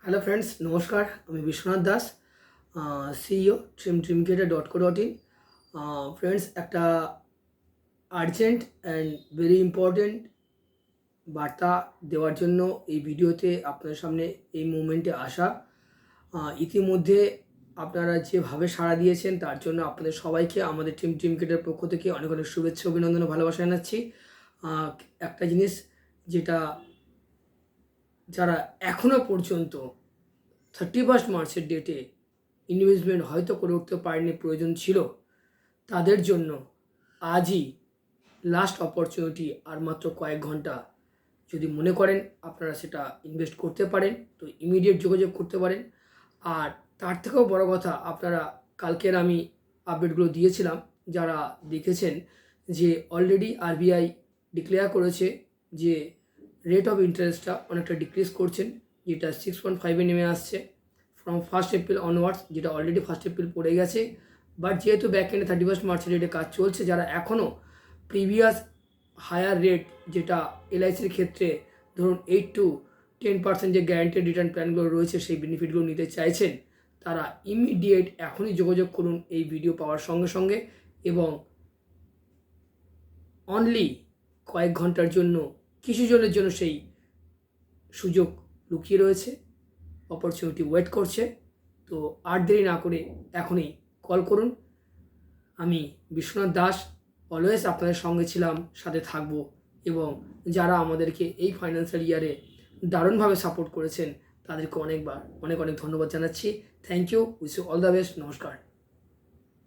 Hello friends, নমস্কার। আমি Biswanath Das, CEO trimcreator.co.in। Friends, একটা আর্জেন্ট অ্যান্ড ভেরি ইম্পর্টেন্ট বার্তা দেওয়ার জন্য এই ভিডিওতে আপনাদের সামনে এই মুভমেন্টে আসা। ইতিমধ্যে আপনারা যেভাবে সাড়া দিয়েছেন তার জন্য আপনাদের সবাইকে আমাদের ট্রিমক্রেটার পক্ষ থেকে অনেক অনেক শুভেচ্ছা, অভিনন্দন ও ভালোবাসা জানাচ্ছি। একটা জিনিস যেটা যারা এখনও পর্যন্ত 31 মার্চের ডেটে ইনভেস্টমেন্ট হয়তো করে উঠতে পারেনি, প্রয়োজন ছিল, তাদের জন্য আজই লাস্ট অপরচুনিটি। আর মাত্র কয়েক ঘন্টা যদি মনে করেন আপনারা সেটা ইনভেস্ট করতে পারেন তো ইমিডিয়েট যোগাযোগ করতে পারেন। আর তার থেকেও বড় কথা, আপনারা কালকের আমি আপডেটগুলো দিয়েছিলাম, যারা দেখেছেন যে অলরেডি আরবিআই ডিক্লেয়ার করেছে যে রেট অফ ইন্টারেস্টটা অনেকটা ডিক্রিজ করছেন, যেটা 6.5-এ নেমে আসছে ফ্রম 1 এপ্রিল অনওয়ার্ডস, যেটা অলরেডি 1 এপ্রিল পড়ে গেছে। বাট যেহেতু ব্যাকএন্ডে 31 মার্চের রেটে কাজ চলছে, যারা এখনও প্রিভিয়াস হায়ার রেট, যেটা এলআইসির ক্ষেত্রে ধরুন 8-10% যে গ্যারান্টেড রিটার্ন প্ল্যানগুলো রয়েছে সেই বেনিফিটগুলো নিতে চাইছেন, তারা ইমিডিয়েট এখনই যোগাযোগ করুন এই ভিডিও পাওয়ার সঙ্গে সঙ্গে। এবং অনলি কয়েক ঘন্টার জন্য, কিছু জনের জন্য সেই সুযোগ লুকিয়ে রয়েছে, অপরচুনিটি ওয়েট করছে। তো আর দেরি না করে এখনই কল করুন। আমি বিশ্বনাথ দাস অলওয়েজ আপনাদের সঙ্গে ছিলাম, সাথে থাকবো। এবং যারা আমাদেরকে এই ফাইন্যান্সিয়াল ইয়ারে দারুণভাবে সাপোর্ট করেছেন তাদেরকে অনেক অনেক ধন্যবাদ জানাচ্ছি। Thank you, wish you all the best. নমস্কার।